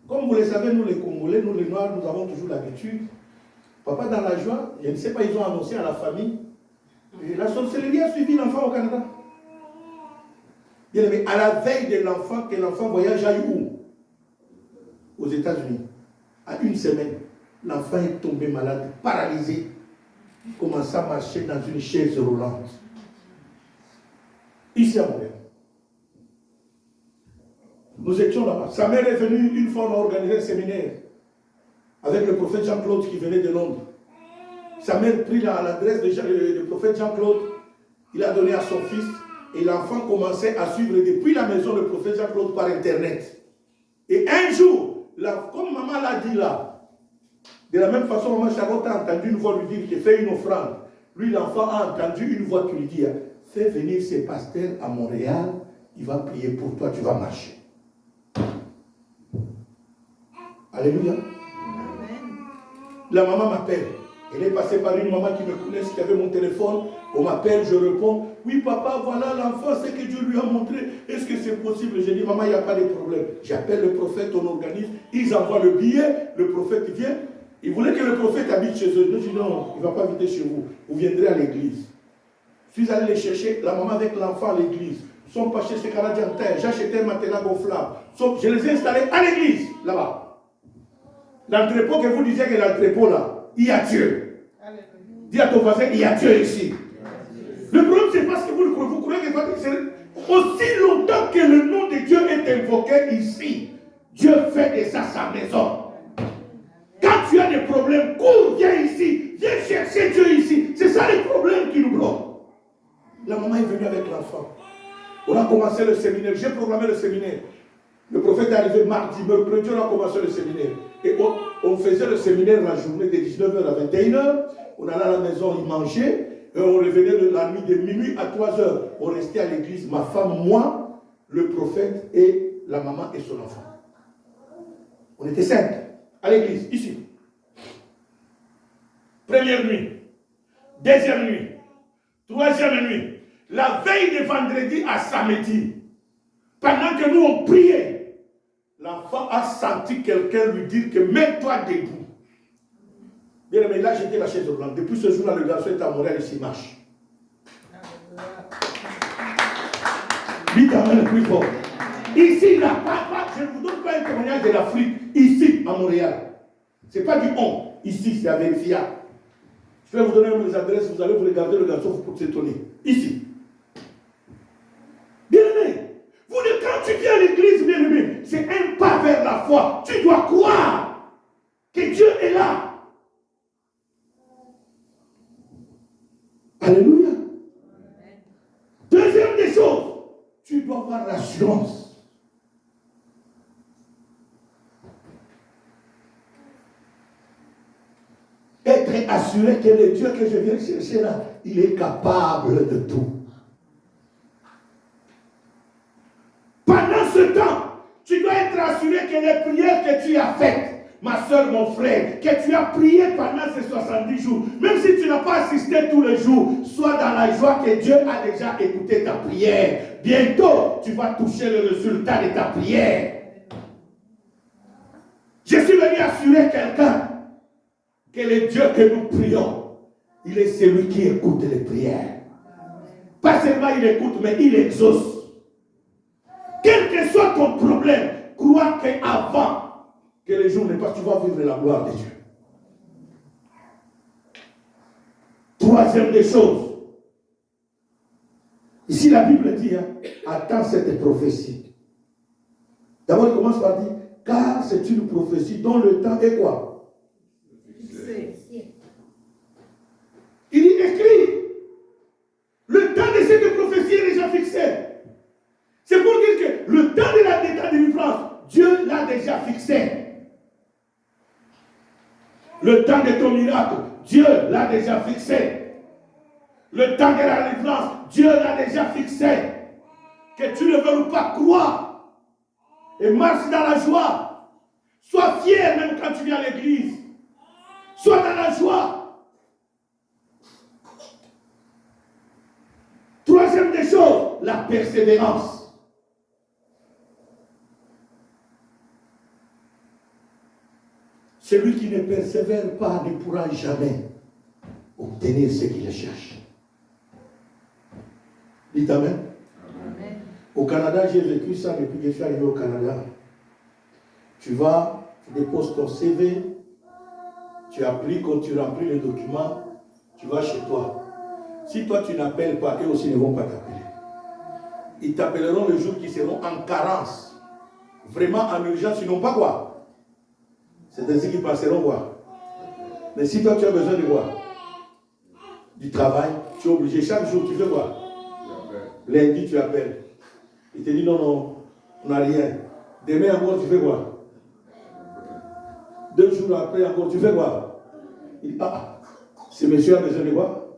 S1: Comme vous le savez, nous les Congolais, nous les Noirs, nous avons toujours l'habitude. Papa dans la joie, je ne sais pas, ils ont annoncé à la famille. Et la sorcellerie a suivi l'enfant au Canada. Bien aimé, à la veille de l'enfant, que l'enfant voyage à où? Aux États-Unis. À 1 semaine, l'enfant est tombé malade, paralysé. Il commence à marcher dans une chaise roulante. Ici à Montréal. Nous étions là-bas. Sa mère est venue une fois, on a organisé un séminaire. avec le prophète Jean-Claude qui venait de Londres. Sa mère prit l'adresse du prophète Jean-Claude, il a donné à son fils, et l'enfant commençait à suivre depuis la maison le prophète Jean-Claude par Internet. Et un jour, comme maman l'a dit là, de la même façon, maman Charlotte a entendu une voix lui dire qu'il fait une offrande. Lui, l'enfant a entendu une voix qui lui dit, fais venir ces pasteurs à Montréal, il va prier pour toi, tu vas marcher. Alléluia. Amen. La maman m'appelle. Elle est passée par une maman qui me connaît, qui avait mon téléphone. On m'appelle, je réponds. Oui, papa, voilà l'enfant, c'est que Dieu lui a montré. Est-ce que c'est possible? J'ai dit, maman, il n'y a pas de problème. J'appelle le prophète, on organise. Ils envoient le billet. Le prophète vient. Il voulait que le prophète habite chez eux. Je dis, non, il ne va pas habiter chez vous. Vous viendrez à l'église. Je suis allé les chercher, la maman avec l'enfant à l'église. Ils sont pas chez ces Canadiens en terre. J'ai acheté un matelas gonflable. Je les ai installés à l'église, là-bas. L'entrepôt que vous disiez que l'entrepôt là, il y a Dieu. Dis à ton voisin, il y a Dieu ici. Le problème, c'est parce que vous croyez que aussi longtemps que le nom de Dieu est invoqué ici, Dieu fait de ça sa maison. Quand tu as des problèmes, cours, viens ici, viens chercher Dieu ici. C'est ça les problèmes qui nous bloquent. La maman est venue avec l'enfant. On a commencé le séminaire, j'ai programmé le séminaire. Le prophète est arrivé mardi, mercredi, on a commencé le séminaire. Et on faisait le séminaire la journée de 19h à 21h. On allait à la maison, il mangeait. Et on revenait la nuit de minuit à 3h. On restait à l'église, ma femme, moi, le prophète et la maman et son enfant. On était 5 à l'église, ici. Première nuit, deuxième nuit, troisième nuit. La veille de vendredi à samedi, pendant que nous on priait, l'enfant a senti quelqu'un lui dire que mets-toi debout. Bien aimé, là j'étais la chaise blanche. Depuis ce jour-là, le garçon est à Montréal et s'il marche. Dites amen le plus fort. Ici, là, je ne vous donne pas un témoignage de l'Afrique. Ici, à Montréal. Ce n'est pas du on. Ici, c'est à vérifier. Je vais vous donner mes adresses, vous allez vous regarder le garçon pour s'étonner. Ici. Bien-aimé, quand tu viens à l'église, bien-aimé, c'est un pas vers la foi. Tu dois croire que Dieu est là. Alléluia. Deuxième des choses, tu dois avoir l'assurance. Être assuré que le Dieu que je viens chercher là, il est capable de tout. Pendant ce temps, tu dois être assuré que les prières que tu as faites, ma soeur, mon frère, que tu as prié pendant ces 70 jours, même si tu n'as pas assisté tous les jours, sois dans la joie que Dieu a déjà écouté ta prière. Bientôt, tu vas toucher le résultat de ta prière. Je suis venu assurer quelqu'un que le Dieu que nous prions, il est celui qui écoute les prières. Pas seulement il écoute, mais il exauce. Quel que soit ton problème, crois qu'avant que le jour ne passe, tu vas vivre la gloire de Dieu. Troisième des choses. Ici, la Bible dit, attends cette prophétie. D'abord, il commence par dire, car c'est une prophétie dont le temps est quoi? Il dit, écrit. Le temps de cette prophétie est déjà fixé. C'est pour dire que le temps de la délivrance, Dieu l'a déjà fixé. Le temps de ton miracle, Dieu l'a déjà fixé. Le temps de la délivrance, Dieu l'a déjà fixé. Que tu ne veux pas croire. Et marche dans la joie. Sois fier même quand tu viens à l'église. Sois dans la joie. Troisième des choses, la persévérance. Celui qui ne persévère pas ne pourra jamais obtenir ce qu'il cherche. Dites amen. Amen. Au Canada, j'ai vécu ça depuis que je suis arrivé au Canada. Tu vas, tu déposes ton CV, tu appliques, quand tu remplis les documents, tu vas chez toi. Si toi tu n'appelles pas, eux aussi ne vont pas t'appeler. Ils t'appelleront le jour qu'ils seront en carence. Vraiment en urgence, ils n'ont pas quoi? C'est ainsi qu'ils passeront quoi. Mais si toi tu as besoin de quoi? Du travail, tu es obligé. Chaque jour, tu fais quoi? Lundi, tu appelles. Il te dit non, non, on n'a rien. Demain encore, tu fais quoi? 2 jours après encore, tu fais quoi? Il dit, ah, ce monsieur a besoin de quoi?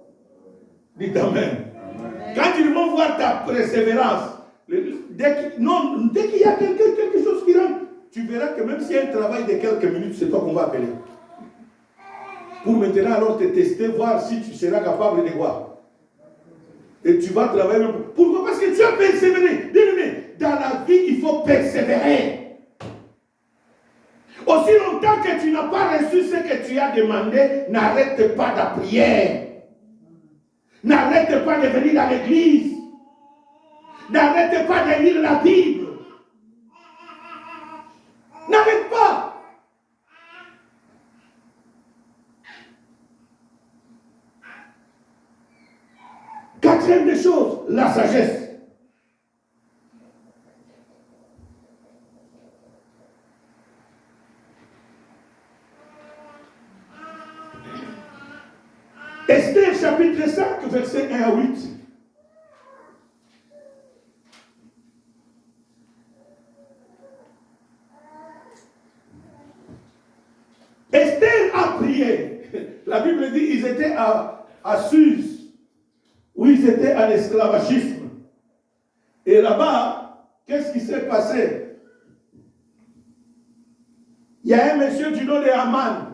S1: Dites Amen. Quand ils vont voir ta persévérance, dès qu'il y a quelque chose qui rentre, tu verras que même s'il y a un travail de quelques minutes, c'est toi qu'on va appeler. Pour maintenant alors te tester, voir si tu seras capable de voir. Et tu vas travailler. Pourquoi? Parce que tu as persévéré. Bien aimé, dans la vie, il faut persévérer. Aussi longtemps que tu n'as pas reçu ce que tu as demandé, n'arrête pas la prière. N'arrête pas de venir dans l'église. N'arrête pas de lire la Bible. N'arrête pas. Quatrième des choses, la sagesse. Esther chapitre 5, verset 1 à 8. Esther a prié. La Bible dit qu'ils étaient à Suse, où ils étaient en esclavagisme. Et là-bas, qu'est-ce qui s'est passé? Il y a un monsieur du nom de Haman.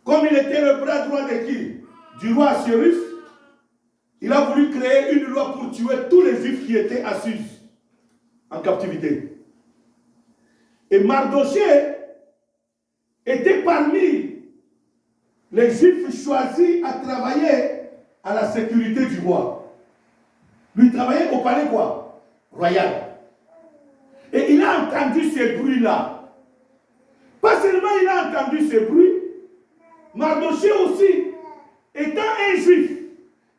S1: Comme il était le bras droit de qui? Du roi Assyrus. Il a voulu créer une loi pour tuer tous les juifs qui étaient à Suse, en captivité. Et Mardochée était parmi les juifs choisis à travailler à la sécurité du roi. Lui travaillait au palais quoi? Royal. Et il a entendu ces bruits-là. Pas seulement il a entendu ces bruits, Mardochée aussi, étant un juif,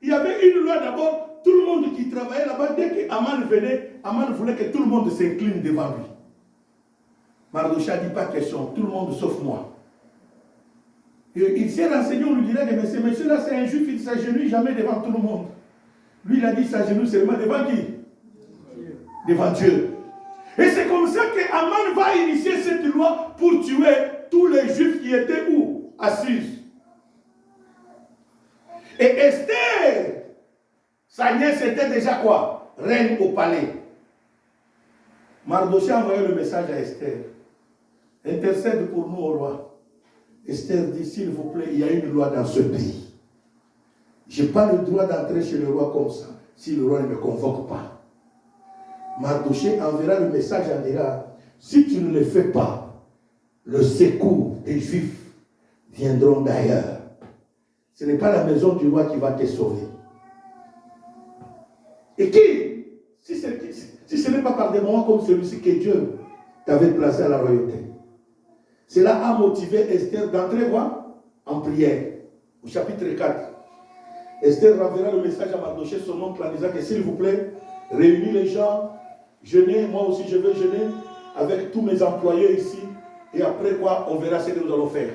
S1: il y avait une loi d'abord, tout le monde qui travaillait là-bas, dès que Haman venait, Haman voulait que tout le monde s'incline devant lui. Mardochée a dit pas question, tout le monde sauf moi. Et il s'est renseigné, on lui dirait, mais ce monsieur-là c'est un juif, il ne s'agenouille jamais devant tout le monde. Lui il a dit s'agenouille seulement devant qui? Devant Dieu. Et c'est comme ça que Haman va initier cette loi pour tuer tous les juifs qui étaient où? À Suse. Et Esther, sa nièce était déjà quoi? Reine au palais. Mardochée a envoyé le message à Esther. Intercède pour nous au roi. Esther dit, s'il vous plaît, il y a une loi dans ce pays. Je n'ai pas le droit d'entrer chez le roi comme ça, si le roi ne me convoque pas. Mardochée enverra le message en dira, si tu ne le fais pas, le secours des Juifs viendront d'ailleurs. Ce n'est pas la maison du roi qui va te sauver. Et qui, si ce n'est pas par des moments comme celui-ci que Dieu t'avait placé à la royauté. Cela a motivé Esther d'entrer quoi? En prière. Au chapitre 4. Esther renverra le message à Mardochée, son oncle, en disant que s'il vous plaît, réunis les gens, jeûnez, moi aussi je vais jeûner avec tous mes employés ici, et après quoi, on verra ce que nous allons faire.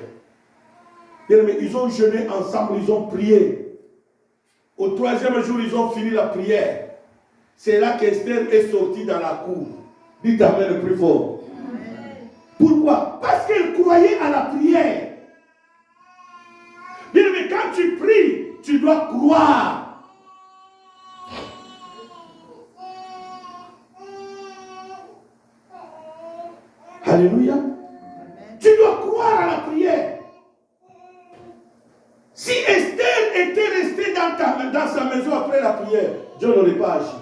S1: Mais ils ont jeûné ensemble, ils ont prié. Au 3e jour, ils ont fini la prière. C'est là qu'Esther est sortie dans la cour. Dites Amen le plus fort. Amen. Pourquoi? Parce qu'elle croyait à la prière. Bien, mais quand tu pries, tu dois croire. Alléluia. Amen. Tu dois croire à la prière. Si Esther était restée dans sa maison après la prière, Dieu n'aurait pas agi.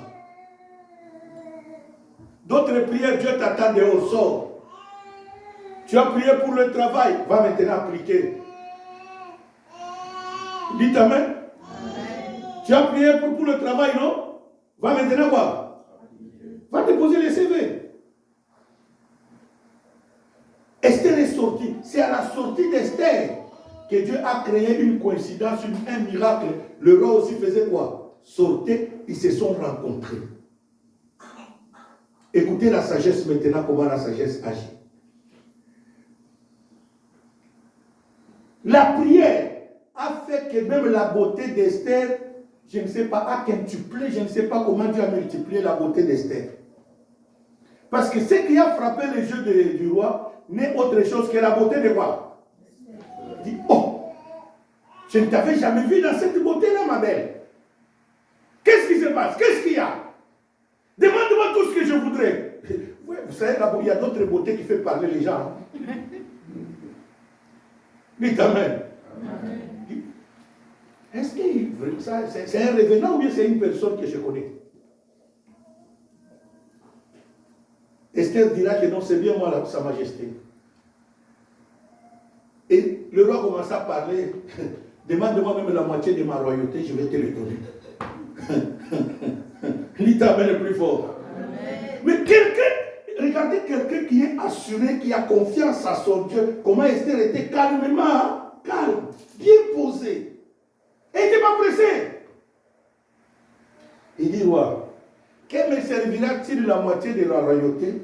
S1: D'autres prières, Dieu t'attend dehors, sort. Tu as prié pour le travail, va maintenant appliquer. Dites Amen. Amen. Tu as prié pour le travail, non? Va maintenant quoi? Va déposer les CV. Esther est sortie. C'est à la sortie d'Esther que Dieu a créé une coïncidence, un miracle. Le roi aussi faisait quoi? Sortait, ils se sont rencontrés. Écoutez la sagesse maintenant, comment la sagesse agit. La prière a fait que même la beauté d'Esther, je ne sais pas, a quintuplé, je ne sais pas comment Dieu a multiplié la beauté d'Esther. Parce que ce qui a frappé les yeux du roi n'est autre chose que la beauté de quoi? Il dit, oh, je ne t'avais jamais vu dans cette beauté-là, ma belle. Qu'est-ce qui se passe? Qu'est-ce qu'il y a? Demande-moi tout ce que je voudrais. Ouais, vous savez, il y a d'autres beautés qui font parler les gens. Dites Amen. Est-ce que c'est un revenant ou bien c'est une personne que je connais? Esther dira que non, c'est bien moi, Sa Majesté. Et le roi commence à parler. Demande-moi même la moitié de ma royauté, je vais te le donner. Dites Amen le plus fort. Amen. Mais regardez quelqu'un qui est assuré, qui a confiance à son Dieu. Comment Esther était calmement, calme, bien posée. Elle n'était pas pressée. Il dit, roi, quel me servira-t-il la moitié de la royauté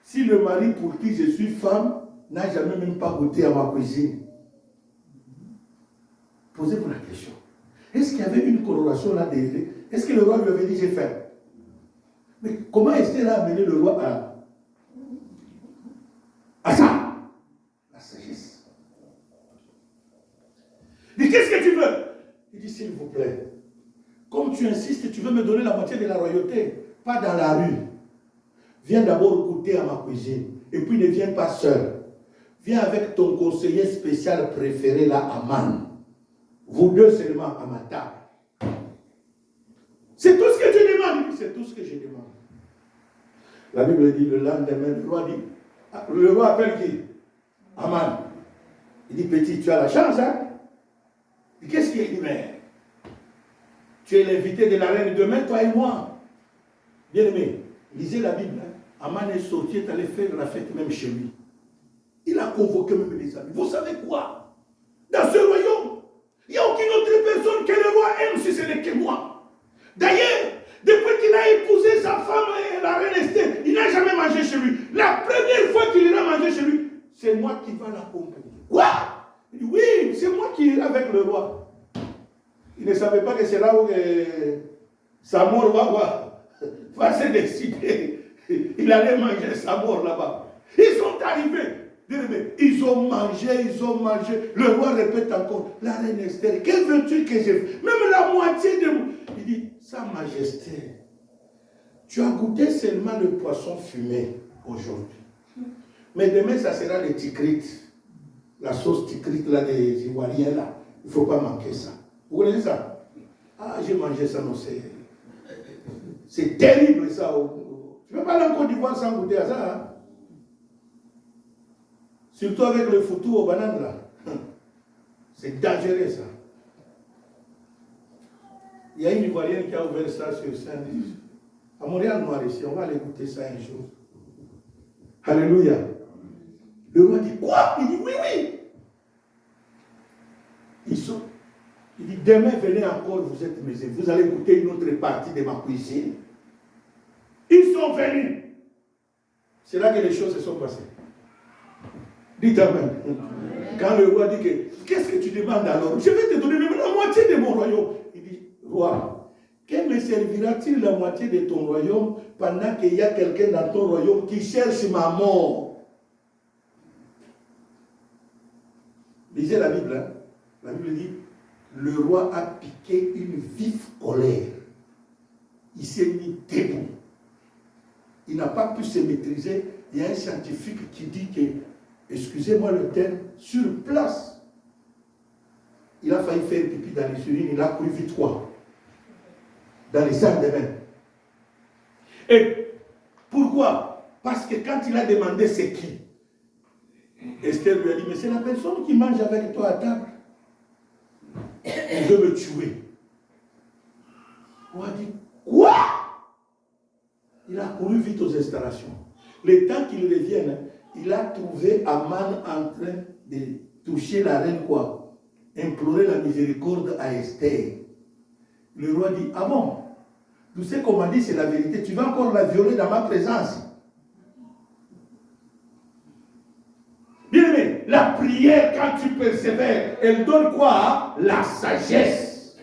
S1: si le mari pour qui je suis femme n'a jamais même pas goûté à ma cuisine? Posez-vous la question. Est-ce qu'il y avait une coloration là derrière? Est-ce que le roi lui avait dit j'ai faim? Mais comment Esther a amené le roi à ça? La sagesse. Il dit, qu'est-ce que tu veux? Il dit, s'il vous plaît, comme tu insistes, tu veux me donner la moitié de la royauté, pas dans la rue. Viens d'abord goûter à ma cuisine. Et puis ne viens pas seul. Viens avec ton conseiller spécial préféré là, Aman. Vous deux seulement à ma table. C'est tout ce que tu demandes. Il dit, c'est tout ce que je demande. La Bible dit, le lendemain, le roi appelle qui? Aman. Il dit, petit, tu as la chance, hein? Il dit, qu'est-ce qu'il dit? Mais tu es l'invité de la reine demain, toi et moi. Bien aimé, lisez la Bible. Hein? Aman est sorti, est allé faire la fête même chez lui. Il a convoqué même les amis. Vous savez quoi? Dans ce royaume, il n'y a aucune autre personne que le roi aime si ce n'est que moi. D'ailleurs, depuis qu'il a épousé sa femme, la reine Esther, il n'a jamais mangé chez lui. La première fois qu'il ira manger chez lui, c'est moi qui va l'accompagner. Quoi? Il dit, oui, c'est moi qui irai avec le roi. Il ne savait pas que c'est là où sa mort va se décider. Il allait manger sa mort là-bas. Ils sont arrivés. Ils ont mangé. Le roi répète encore, la reine Esther, que veux-tu que je fasse? Même la moitié de moi. Il dit, Sa Majesté, tu as goûté seulement le poisson fumé aujourd'hui. Mais demain, ça sera les ticrites. La sauce ticrite là, des Ivoiriens là. Il ne faut pas manquer ça. Vous connaissez ça? Ah, j'ai mangé ça, non, c'est terrible ça. Tu ne peux pas aller en Côte d'Ivoire sans goûter à ça. Hein? Surtout avec le foutou aux bananes là. C'est dangereux ça. Il y a une Ivoirienne qui a ouvert ça sur Saint-Denis. À Montréal-Noir ici, on va aller goûter ça un jour. Alléluia. Le roi dit quoi? Il dit oui. Il dit demain venez encore, vous êtes mes invités. Vous allez goûter une autre partie de ma cuisine. Ils sont venus. C'est là que les choses se sont passées. Dites Amen. Quand le roi dit que, qu'est-ce que tu demandes alors? Je vais te donner même la moitié de mon royaume. Il dit, roi, que me servira-t-il la moitié de ton royaume pendant qu'il y a quelqu'un dans ton royaume qui cherche ma mort? Lisez la Bible. Hein? La Bible dit, le roi a piqué une vive colère. Il s'est mis debout. Il n'a pas pu se maîtriser. Il y a un scientifique qui dit que, excusez-moi le terme, sur place, il a failli faire pipi dans les urines, il a couru vite quoi? Dans les salles de bain. Et pourquoi? Parce que quand il a demandé c'est qui, Esther lui a dit, mais c'est la personne qui mange avec toi à table. Il veut me tuer. On a dit, quoi? Il a couru vite aux installations. Le temps qu'il revienne, il a trouvé Aman en train de toucher la reine quoi? Implorer la miséricorde à Esther. Le roi dit, ah bon? Tu sais qu'on m'a dit c'est la vérité, tu vas encore la violer dans ma présence. Bien aimé, la prière prière, quand tu persévères, elle donne quoi? La sagesse.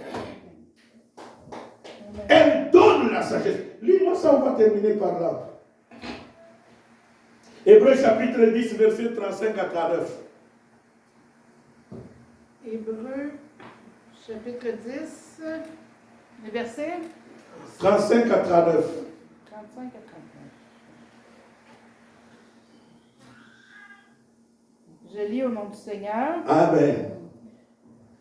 S1: Elle donne la sagesse. Lis-moi ça, on va terminer par là. Hébreux chapitre 10, verset 35 à 49.
S3: Hébreux chapitre 10, les versets
S1: 35 à 39.
S3: 35 à 39. Je lis au nom du Seigneur.
S1: Amen.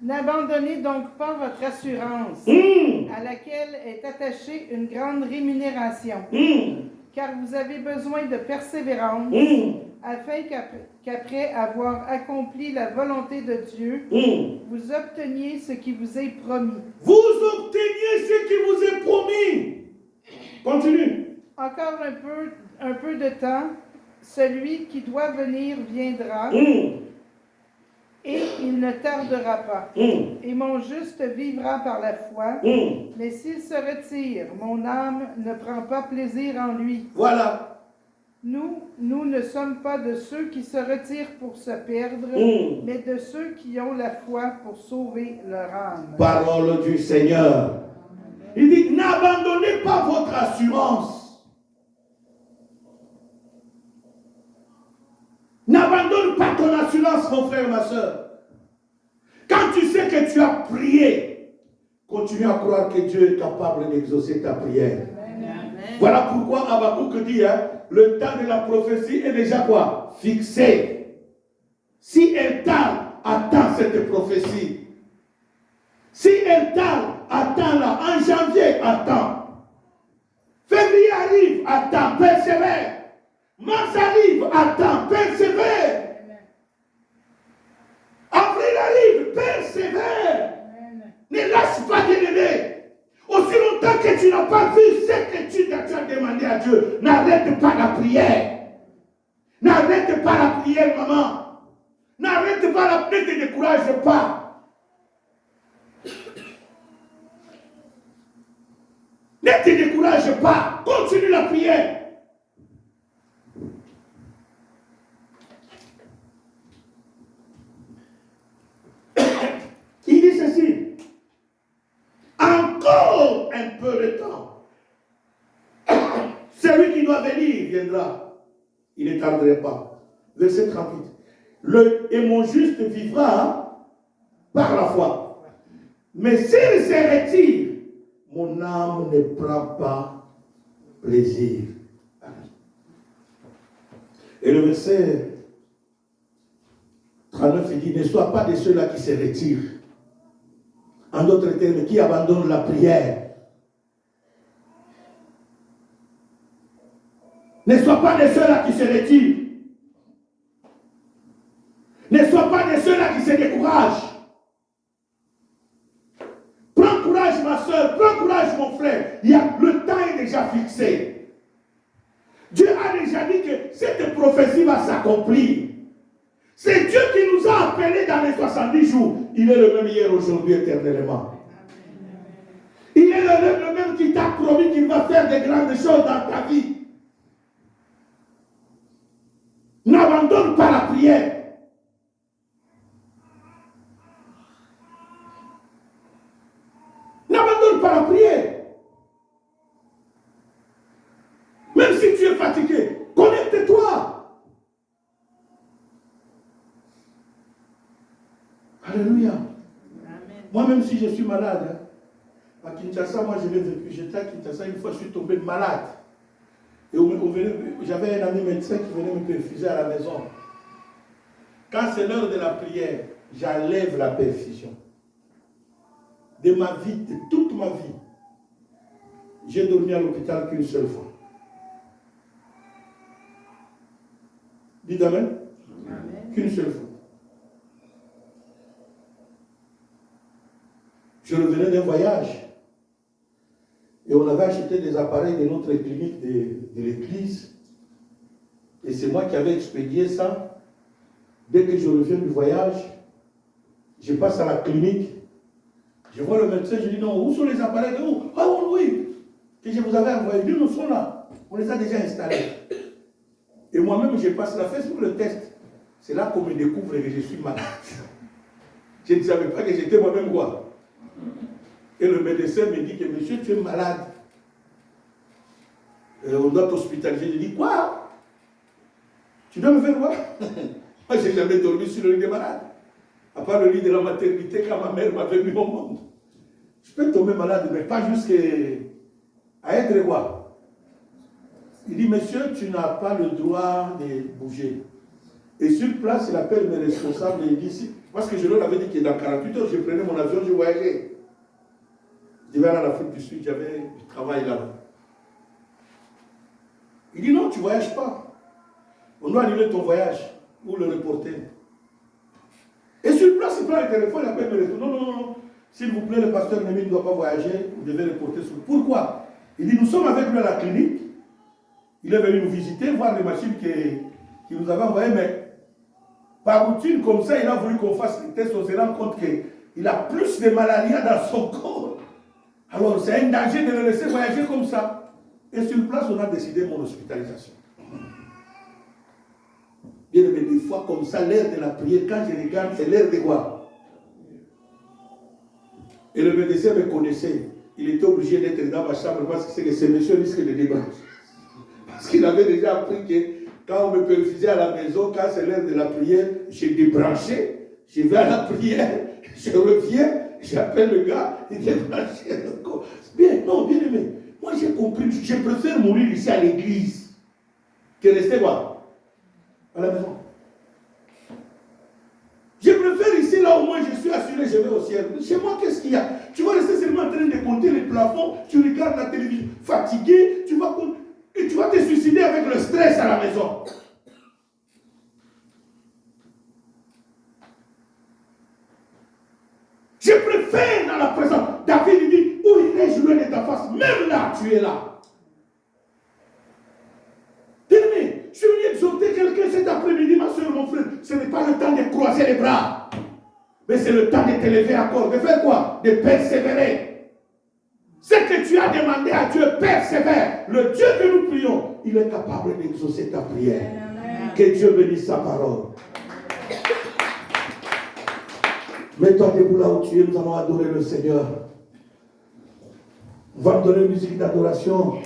S3: N'abandonnez donc pas votre assurance, à laquelle est attachée une grande rémunération, car vous avez besoin de persévérance, afin qu'après avoir accompli la volonté de Dieu, vous obteniez ce qui vous est promis.
S1: Vous obteniez ce qui vous est promis. Continue.
S3: Encore un peu de temps, celui qui doit venir viendra, et il ne tardera pas. Et mon juste vivra par la foi, mais s'il se retire, mon âme ne prend pas plaisir en lui.
S1: Voilà.
S3: Nous ne sommes pas de ceux qui se retirent pour se perdre, mais de ceux qui ont la foi pour sauver leur âme.
S1: Parole du Seigneur. Il dit, n'abandonnez pas votre assurance. N'abandonne pas ton assurance, mon frère, ma soeur. Quand tu sais que tu as prié, continue à croire que Dieu est capable d'exaucer ta prière.
S3: Amen.
S1: Voilà pourquoi Habakkuk dit, le temps de la prophétie est déjà quoi? Fixé. Si elle tarde, attends cette prophétie. Si elle tarde, attends-la. En janvier, attends. Février arrive, attends, persévère. Mars arrive, attends, persévère. Avril arrive, persévère. Ne lâche pas, bien-aimé. Aussi longtemps que tu n'as pas vu ce que tu as demandé à Dieu, n'arrête pas la prière. N'arrête pas la prière, maman. N'arrête pas la prière, ne te décourage pas. Ne te décourage pas. Continue la prière. Il dit ceci. Encore un peu de temps. Celui qui doit venir viendra. Il ne tarderait pas. Verset 38. Et mon juste vivra par la foi. Mais s'il se retire, mon âme ne prend pas plaisir. Et le verset 39, il dit, ne sois pas de ceux-là qui se retirent. En d'autres termes, qui abandonnent la prière. Ne sois pas de ceux-là qui se retirent. Ne sois pas de ceux-là qui se découragent. Prends courage, ma soeur, prends courage, mon frère. Le temps est déjà fixé. Dieu a déjà dit que cette prophétie va s'accomplir. C'est Dieu qui nous a appelés dans les 70 jours. Il est le même hier, aujourd'hui, éternellement. Il est le même qui t'a promis qu'il va faire de grandes choses dans ta vie. N'abandonne pas la prière. N'abandonne pas la prière. Même si tu es fatigué, connecte-toi. Alléluia. Moi-même, si je suis malade, à Kinshasa, moi je l'ai vécu. J'étais à Kinshasa, une fois je suis tombé malade. Et j'avais un ami médecin qui venait me perfuser à la maison. Quand c'est l'heure de la prière, j'enlève la perfusion. De ma vie, de toute ma vie, j'ai dormi à l'hôpital qu'une seule fois. Dites amen. Amen. Qu'une seule fois. Je revenais d'un voyage. Et on avait acheté des appareils de notre clinique de l'église. Et c'est moi qui avais expédié ça. Dès que je reviens du voyage, je passe à la clinique. Je vois le médecin, je dis non, où sont les appareils? Ah oui, que je vous avais envoyé. Nous, nous sommes là. On les a déjà installés. Et moi-même, je passe la fesse pour le test. C'est là qu'on me découvre que je suis malade. Je ne savais pas que j'étais moi-même quoi. Et le médecin me dit que monsieur, tu es malade. On doit t'hospitaliser. Je dis quoi? Tu dois me faire quoi? Moi, je n'ai jamais dormi sur le lit des malades. À part le lit de la maternité quand ma mère m'avait mis au monde. Je peux tomber malade, mais pas jusqu'à être quoi. Il dit, monsieur, tu n'as pas le droit de bouger. Et sur place, il appelle mes responsables et il dit, parce que je leur avais dit que dans 48 heures, je prenais mon avion, je voyageais. Je vais aller en Afrique du Sud, j'avais du travail là-bas. Il dit, non, tu ne voyages pas. On doit annuler ton voyage ou le reporter. Et sur place, il prend le téléphone, il appelle mes responsables. Non. S'il vous plaît, le pasteur Némi ne doit pas voyager, vous devez reporter sur. Pourquoi? Il dit, nous sommes avec lui à la clinique. Il est venu nous visiter, voir les machines qu'il nous avait envoyées, mais par routine, comme ça, il a voulu qu'on fasse les tests, on se rend compte qu'il a plus de malaria dans son corps. Alors, c'est un danger de le laisser voyager comme ça. Et sur place, on a décidé mon hospitalisation. Bien aimé, des fois, comme ça, l'heure de la prière, quand je regarde, c'est l'heure de quoi? Et le médecin me connaissait. Il était obligé d'être dans ma chambre parce que c'est que ces messieurs risquent de débrancher. Parce qu'il avait déjà appris que quand on me perfusait à la maison, quand c'est l'heure de la prière, j'ai débranché, je vais à la prière, je reviens, j'appelle le gars, il débranche encore. Bien, non, bien aimé. Moi j'ai compris, je préfère mourir ici à l'église que rester quoi? À la maison. Je préfère ici, là au moins je suis assuré, je vais au ciel. Chez moi, qu'est-ce qu'il y a? Tu vas rester seulement en train de compter les plafonds, tu regardes la télévision, fatigué, et tu vas te suicider avec le stress à la maison. Je préfère dans la présence. David il dit, où irai-je loin de ta face? Même là, tu es là. Bien-aimé, je suis venu exhorter quelqu'un cet après-midi, ma soeur, mon frère. Ce n'est pas le temps de croiser les bras. Mais c'est le temps de te lever encore. De faire quoi? De persévérer. Ce que tu as demandé à Dieu, persévère. Le Dieu que nous prions, il est capable d'exaucer ta prière. Amen. Que Dieu bénisse sa parole. Mets-toi debout là où tu es, nous allons adorer le Seigneur. On va me donner une musique d'adoration.